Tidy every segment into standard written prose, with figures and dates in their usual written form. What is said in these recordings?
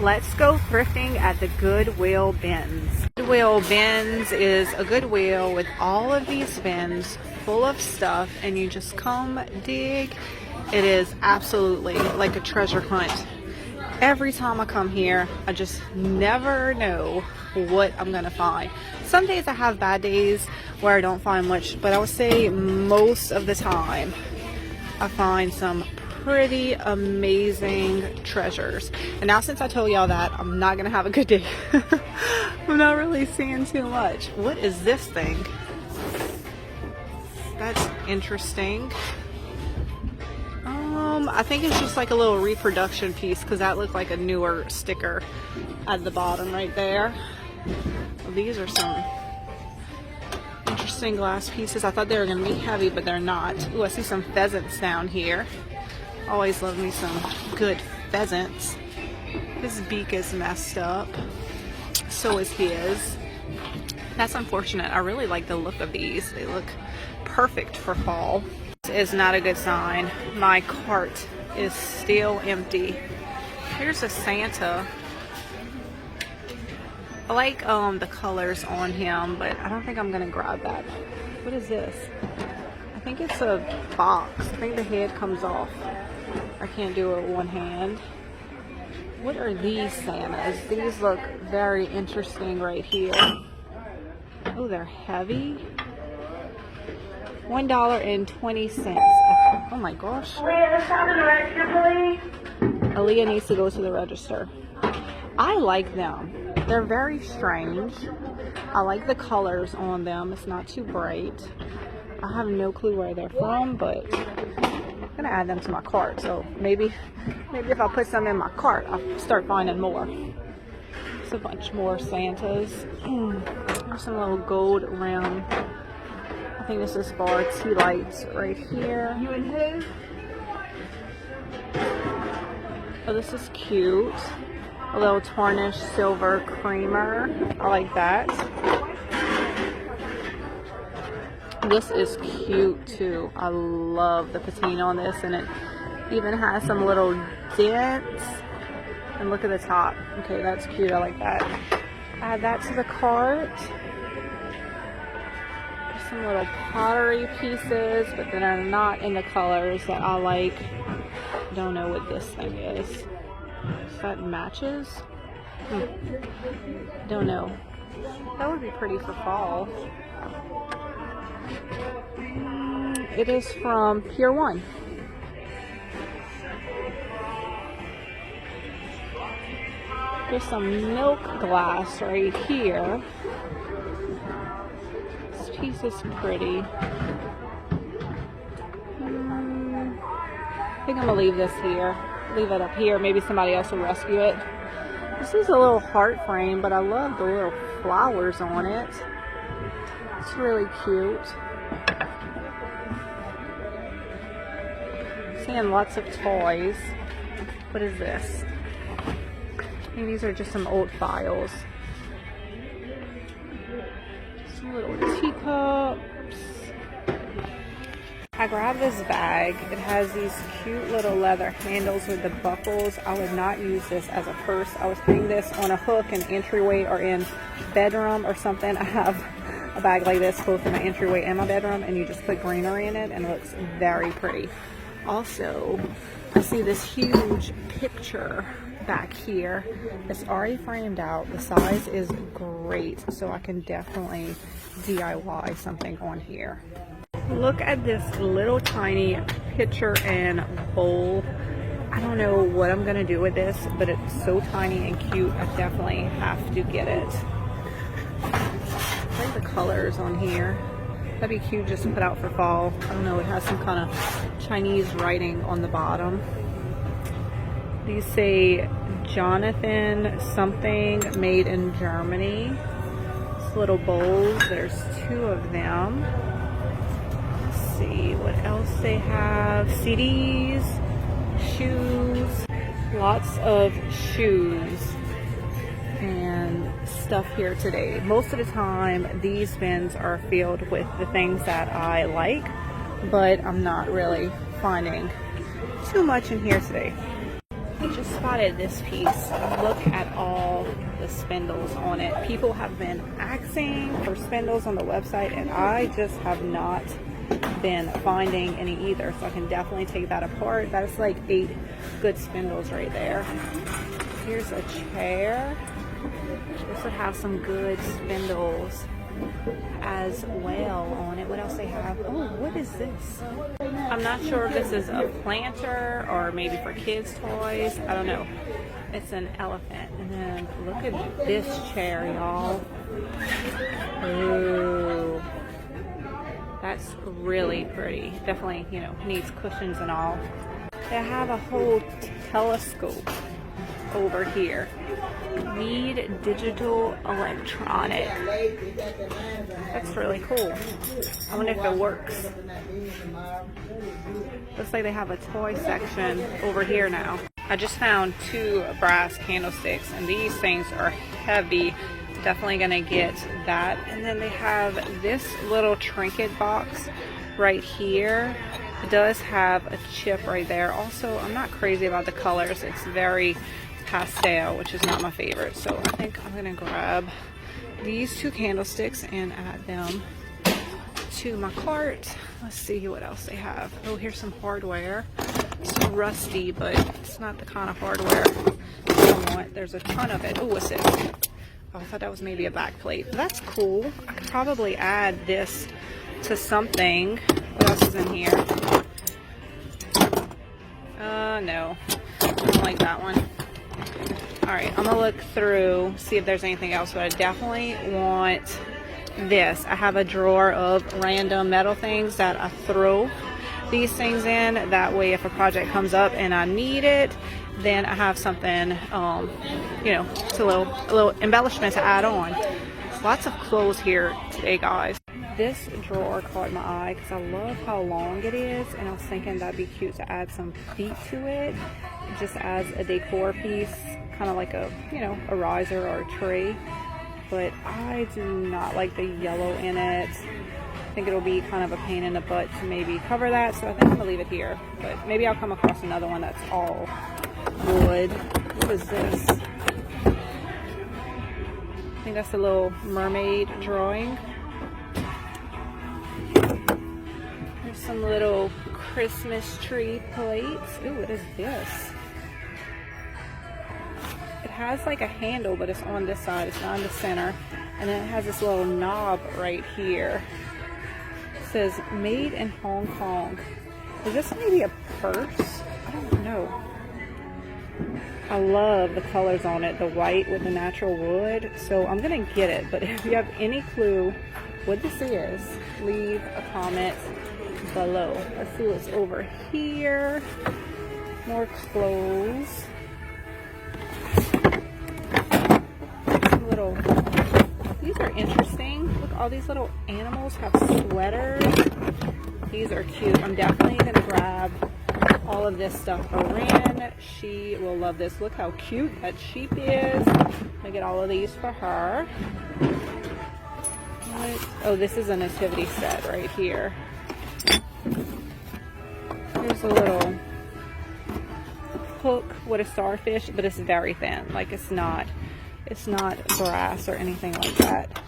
Let's go thrifting at the Goodwill Bins. Goodwill Bins is a Goodwill with all of these bins full of stuff, and you just come dig. It is absolutely like a treasure hunt. Every time I come here, I just never know what I'm gonna find. Some days I have bad days where I don't find much, but I would say most of the time I find some pretty amazing treasures. And now since I told y'all that, I'm not gonna have a good day. I'm not really seeing too much. What is this thing? That's interesting. I think it's just like a little reproduction piece because that looked like a newer sticker at the bottom right there. Well, these are some interesting glass pieces. I thought they were going to be heavy, but they're not. Ooh, I see some pheasants down here. Always love me some good pheasants. His beak is messed up. So is his. That's unfortunate. I really like the look of these. They look perfect for fall. Is not a good sign. My cart is still empty. Here's a Santa. I like the colors on him, but I don't think I'm gonna grab that. What is this? I think it's a box. I think the head comes off. I can't do it with one hand. What are these Santas? These look very interesting right here. Oh, they're heavy. $1.20. Oh my gosh. Aaliyah needs to go to the register. I like them. They're very strange. I like the colors on them. It's not too bright. I have no clue where they're from, but I'm gonna add them to my cart. So maybe if I put some in my cart, I'll start finding more. There's a bunch more Santas. There's some little gold rim. I think this is for tea lights right here. You and who? Oh, this is cute. A little tarnished silver creamer. I like that. This is cute too. I love the patina on this, and it even has some little dents. And look at the top. Okay, that's cute. I like that. Add that to the cart. Some little pottery pieces, but that are not in the colors that I like. Don't know what this thing is. Is that matches? Don't know. That would be pretty for fall. It is from Pier 1. There's some milk glass right here. Piece is pretty. I think I'm gonna leave this here. Leave it up here. Maybe somebody else will rescue it. This is a little heart frame, but I love the little flowers on it. It's really cute. Seeing lots of toys. What is this? I think these are just some old files. Little teacups. I grabbed this bag. It has these cute little leather handles with the buckles. I would not use this as a purse. I was putting this on a hook in entryway or in bedroom or something. I have a bag like this both in my entryway and my bedroom, and you just put greenery in it and it looks very pretty. Also, I see this huge picture back here. It's already framed out. The size is great, so I can definitely DIY something on here. Look at this little tiny pitcher and bowl. I don't know what I'm gonna do with this, but it's so tiny and cute. I definitely have to get it. I like the colors on here. That'd be cute just to put out for fall. I don't know, it has some kind of Chinese writing on the bottom. These say Jonathan something, made in Germany. These little bowls, there's 2 of them. Let's see what else they have. CDs, shoes, lots of shoes and stuff here today. Most of the time these bins are filled with the things that I like, but I'm not really finding too much in here today. I just spotted this piece. Look at all the spindles on it. People have been asking for spindles on the website, and I just have not been finding any either. So I can definitely take that apart. That's like 8 good spindles right there. Here's a chair. This would have some good spindles as well on it. What else they have? Oh, what is this? I'm not sure if this is a planter or maybe for kids' toys. I don't know. It's an elephant. And then look at this chair, y'all. Ooh. That's really pretty. Definitely, you know, needs cushions and all. They have a whole telescope over here. Need digital electronic. That's really cool. I wonder if it works. Looks like they have a toy section over here now. I just found 2 brass candlesticks, and these things are heavy. Definitely gonna get that. And then they have this little trinket box right here. It does have a chip right there. Also, I'm not crazy about the colors. It's very pastel, which is not my favorite. So I think I'm gonna grab these 2 candlesticks and add them to my cart. Let's see what else they have. Oh, here's some hardware. It's rusty, but it's not the kind of hardware I want. There's a ton of it. Oh, what's this? Oh, I thought that was maybe a back plate. That's cool. I could probably add this to something. What else is in here? No. I don't like that one. Alright, I'm gonna look through, see if there's anything else, but I definitely want this. I have a drawer of random metal things that I throw these things in. That way, if a project comes up and I need it, then I have something, you know, it's a little embellishment to add on. Lots of clothes here today, guys. This drawer caught my eye because I love how long it is, and I was thinking that'd be cute to add some feet to it, just as a decor piece, kind of like a, you know, a riser or a tray. But I do not like the yellow in it. I think it'll be kind of a pain in the butt to maybe cover that, so I think I'm gonna leave it here. But maybe I'll come across another one that's all wood. What is this? I think that's a little mermaid drawing. There's some little Christmas tree plates. Ooh, what is this? It has like a handle, but it's on this side. It's not in the center. And then it has this little knob right here. It says made in Hong Kong. Is this maybe a purse? I don't know. I love the colors on it, the white with the natural wood. So I'm gonna get it, but if you have any clue what this is, leave a comment below. Let's see what's over here. More clothes. Little, these are interesting. Look, all these little animals have sweaters. These are cute. I'm definitely gonna grab all of this stuff for Ren. She will love this. Look how cute that sheep is. I get all of these for her. What? Oh, this is a nativity set right here. There's a little hook with a starfish, but it's very thin. Like it's not brass or anything like that.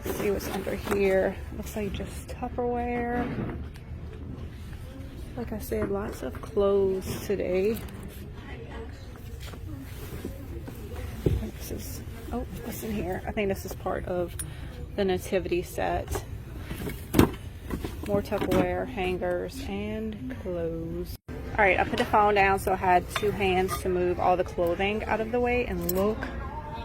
Let's see what's under here. Looks like just Tupperware. Like I said, lots of clothes today. This is, oh, what's in here? I think this is part of the nativity set. More Tupperware, hangers, and clothes. Alright, I put the phone down so I had 2 hands to move all the clothing out of the way, and look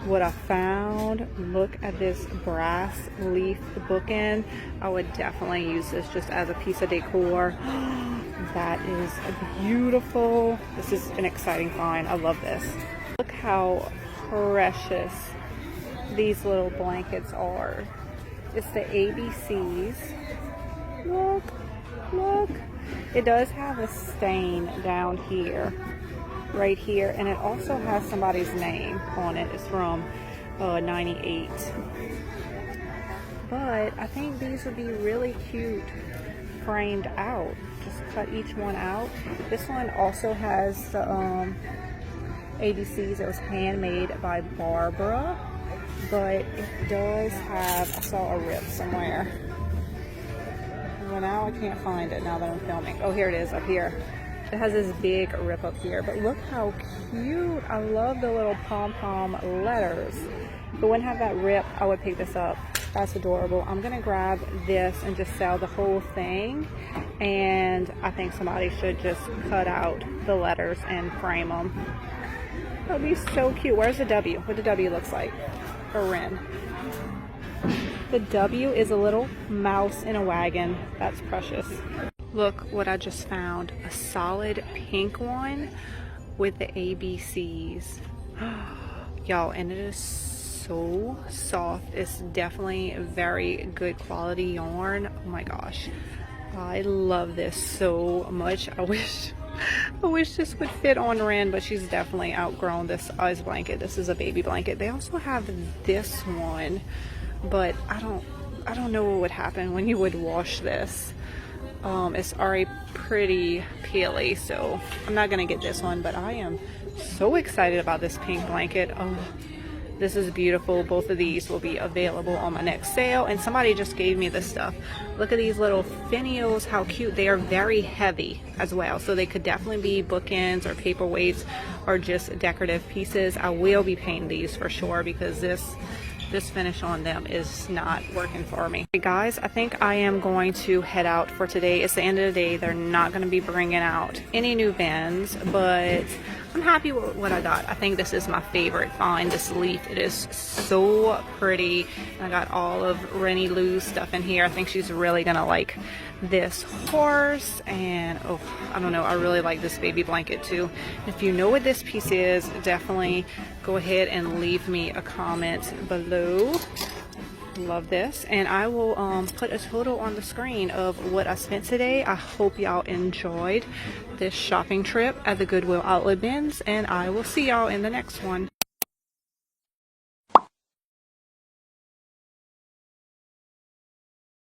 what I found. Look at this brass leaf bookend. I would definitely use this just as a piece of decor. That is beautiful. This is an exciting find. I love this. Look how precious these little blankets are. It's the ABCs. Look, look. It does have a stain down here, right here, and it also has somebody's name on it. It's from 98. But I think these would be really cute framed out. just cut each one out. This one also has the ABCs. It was handmade by Barbara, but it does have, I saw a rip somewhere. Well, now I can't find it now that I'm filming. Oh, here it is, up here. It has this big rip up here, but look how cute. I love the little pom-pom letters. If it wouldn't have that rip, I would pick this up. That's adorable. I'm gonna grab this and just sell the whole thing, and I think somebody should just cut out the letters and frame them. That would be so cute. Where's the W? What the W looks like? A wren. The W is a little mouse in a wagon. That's precious. Look what I just found. A solid pink one with the ABCs. Y'all, and it is so soft. It's definitely very good quality yarn. Oh my gosh. I love this so much. I wish this would fit on Ren, but she's definitely outgrown this ice blanket. This is a baby blanket. They also have this one, but I don't know what would happen when you would wash this. It's already pretty peely, so I'm not gonna get this one, but I am so excited about this pink blanket. Oh, this is beautiful. Both of these will be available on my next sale, and somebody just gave me this stuff. Look at these little finials, how cute. They are very heavy as well, so they could definitely be bookends or paperweights or just decorative pieces. I will be painting these for sure because this finish on them is not working for me. Hey guys, I think I am going to head out for today. It's the end of the day. They're not going to be bringing out any new bins, but I'm happy with what I got. I think this is my favorite find, this leaf. It is so pretty. I got all of Rennie Lou's stuff in here. I think she's really gonna like this horse, and oh, I don't know, I really like this baby blanket too. If you know what this piece is, definitely go ahead and leave me a comment below. Love this, and I will put a total on the screen of what I spent today. I hope y'all enjoyed this shopping trip at the Goodwill outlet bins, and I will see y'all in the next one.